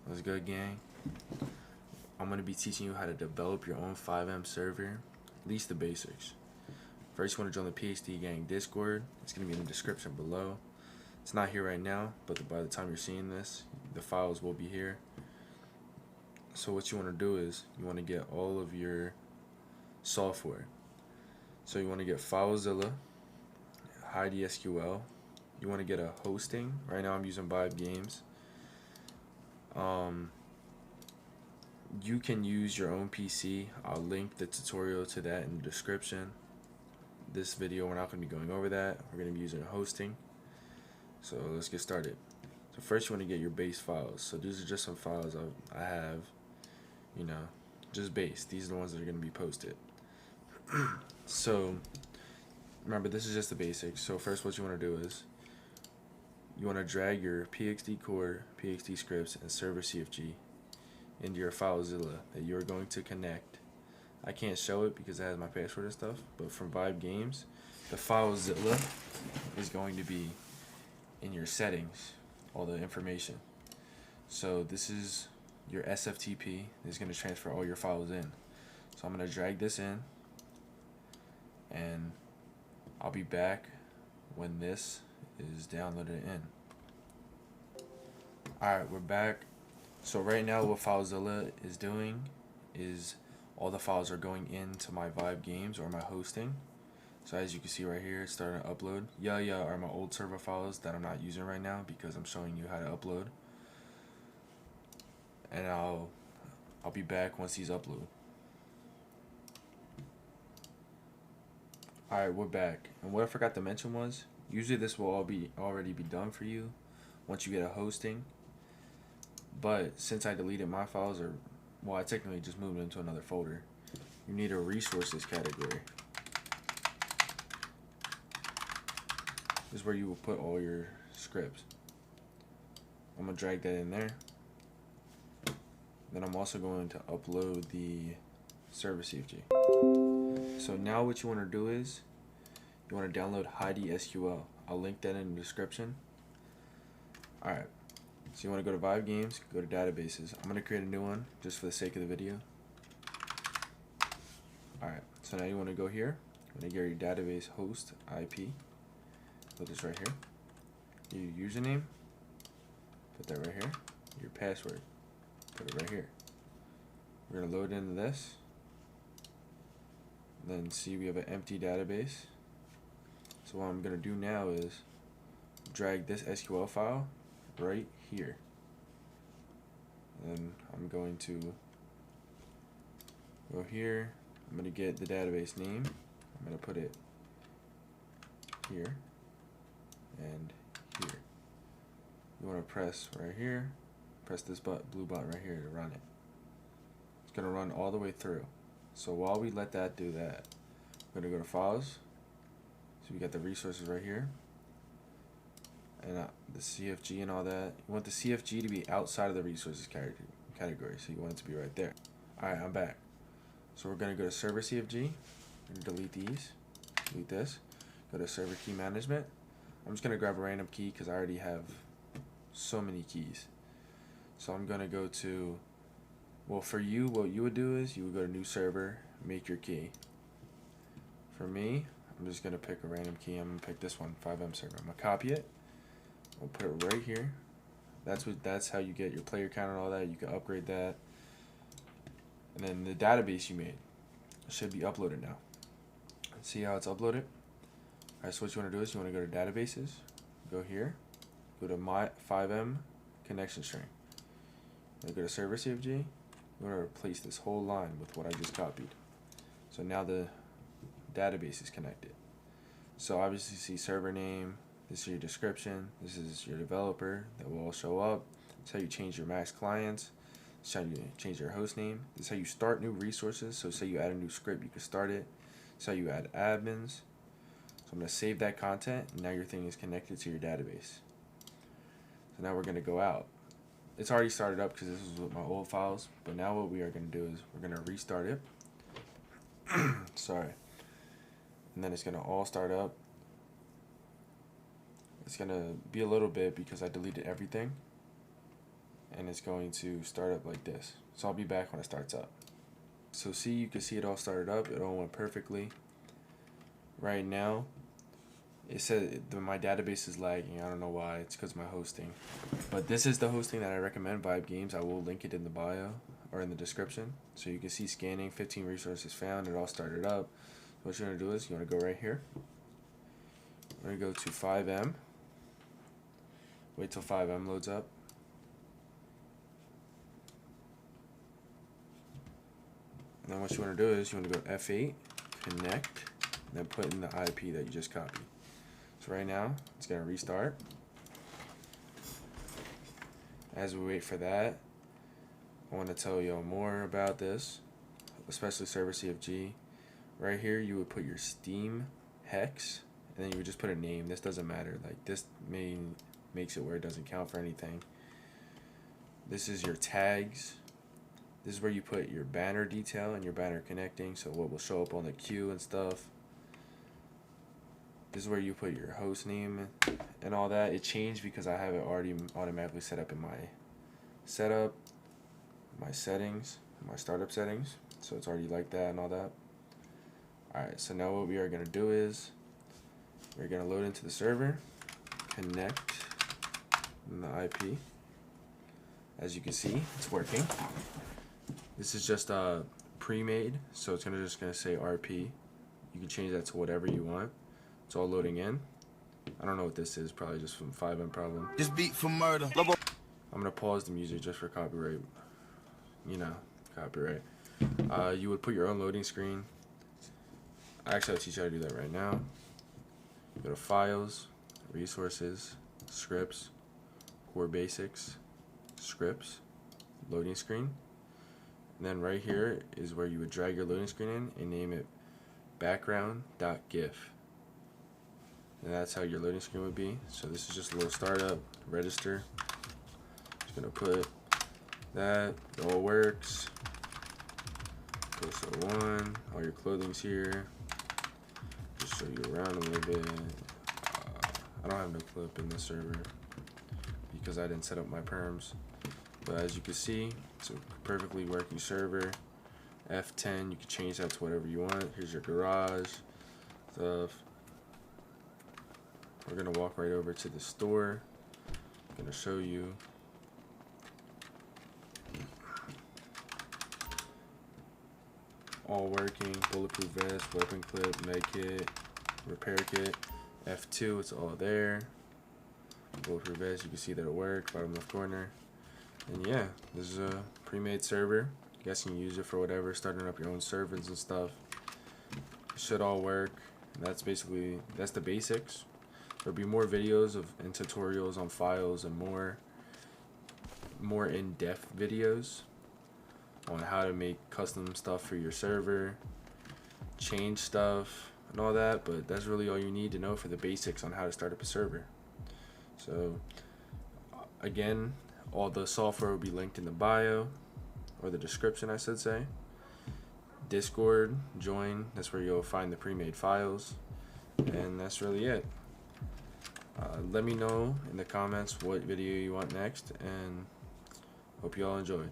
What's good, gang? I'm going to be teaching you how to develop your own FiveM server, at least the basics. First, you want to join the PhD Gang Discord. It's going to be in the description below. It's not here right now, but by the time you're seeing this, the files will be here. So what you want to do is you want to get all of your software. So you want to get FileZilla, HideSQL. You want to get a hosting. Right now I'm using FiveGames. You can use your own PC. I'll link the tutorial to that in the description. This video, we're not going to be going over that. We're going to be using hosting. So let's get started. So first you want to get your base files. So these are just some files I have, just base. These are the ones that are going to be posted. So remember, this is just the basics. So first what you want to do is you want to drag your PXD core, PXD scripts, and server CFG into your FileZilla that you're going to connect. I can't show it because it has my password and stuff, but from FiveGames, the FileZilla is going to be in your settings, all the information. So this is your SFTP. This is going to transfer all your files in. So I'm going to drag this in, and I'll be back when this is downloaded in. Alright, we're back. So right now what FileZilla is doing is all the files are going into my FiveGames or my hosting. So as you can see right here, it's starting to upload. YALL are my old server files that I'm not using right now because I'm showing you how to upload. And I'll be back once these upload. Alright, we're back. And what I forgot to mention was, usually this will already be done for you once you get a hosting. But since I deleted my files, I technically just moved into another folder, you need a resources category. This is where you will put all your scripts. I'm going to drag that in there. Then I'm also going to upload the server CFG. So now what you want to do is you want to download HideSQL. I'll link that in the description. Alright. So you want to go to FiveGames, go to databases. I'm going to create a new one just for the sake of the video. Alright, so now you want to go here. You want to get your database host IP. Put this right here. Your username. Put that right here. Your password. Put it right here. We're going to load into this. Then see we have an empty database. So what I'm going to do now is drag this SQL file right here. And I'm going to go here. I'm going to get the database name. I'm going to put it here and here. You want to press right here. Press this blue button right here to run it. It's going to run all the way through. So while we let that do that, we're going to go to Files. So we got the resources right here. And the CFG and all that. You want the CFG to be outside of the resources category, so you want it to be right there. Alright, I'm back. So we're going to go to server CFG. We're going to delete these. Delete this. Go to server key management. I'm just going to grab a random key because I already have so many keys. So I'm going to go to, well, for you, what you would do is you would go to new server, make your key. For me, I'm just going to pick a random key. I'm going to pick this one, FiveM server. I'm going to copy it. We'll put it right here. That's how you get your player count and all that. You can upgrade that. And then the database you made should be uploaded now. See how it's uploaded? Alright, so what you want to do is you want to go to databases, go here, go to my FiveM connection string. You go to server CFG. You want to replace this whole line with what I just copied. So now the database is connected. So obviously you see server name. This is your description. This is your developer that will all show up. This is how you change your max clients. This is how you change your host name. This is how you start new resources. So say you add a new script, you can start it. This is how you add admins. So I'm going to save that content, and now your thing is connected to your database. So now we're going to go out. It's already started up because this was with my old files, but now what we are going to do is we're going to restart it. Sorry. And then it's going to all start up. It's going to be a little bit because I deleted everything. and it's going to start up like this. So I'll be back when it starts up. So see, you can see it all started up. It all went perfectly. Right now, it said my database is lagging. I don't know why. It's because of my hosting. But this is the hosting that I recommend, Vive Games. I will link it in the bio or in the description. So you can see scanning, 15 resources found. It all started up. So what you're going to do is you want to go right here. We're going to go to FiveM. Wait till FiveM loads up. And then what you want to do is you want to go F8, connect, and then put in the IP that you just copied. So right now, it's going to restart. As we wait for that, I want to tell you more about this, especially server CFG. Right here, you would put your Steam hex, and then you would just put a name. This doesn't matter. Like, this makes it where it doesn't count for anything. This is your tags. This is where you put your banner detail and your banner connecting, so what will show up on the queue and stuff. This is where you put your host name and all that. It changed because I have it already automatically set up in my setup, my settings, my startup settings. So it's already like that and all that. Alright, so now what we are going to do is we're going to load into the server, connect in the IP. As you can see, it's working. This is just pre-made, so it's just going to say RP. You can change that to whatever you want. It's all loading in. I don't know what this is, probably just from FiveM problem. This beat for murder. I'm going to pause the music just for copyright. You know, copyright. You would put your own loading screen. Actually, I'll teach you how to do that right now. Go to Files, Resources, Scripts, Core Basics, Scripts, Loading Screen. And then right here is where you would drag your loading screen in and name it background.gif. And that's how your loading screen would be. So this is just a little startup, register. Just gonna put that, it all works. Post 01, all your clothing's here. Just show you around a little bit. I don't have no clip in the server because I didn't set up my perms. But as you can see, it's a perfectly working server. F10, you can change that to whatever you want. Here's your garage stuff. We're gonna walk right over to the store. I'm gonna show you. All working, bulletproof vest, weapon clip, med kit, repair kit. F2, it's all there. Bulletproof vest, you can see that it worked, bottom left corner. And yeah, this is a pre-made server. You guys can use it for whatever, starting up your own servers and stuff. It should all work. And that's the basics. There'll be more videos and tutorials on files and more in-depth videos on how to make custom stuff for your server, change stuff and all that, but that's really all you need to know for the basics on how to start up a server. So again, all the software will be linked in the bio or the description, I should say. Discord, join, that's where you'll find the pre-made files, and that's really it. Let me know in the comments what video you want next, and hope you all enjoyed.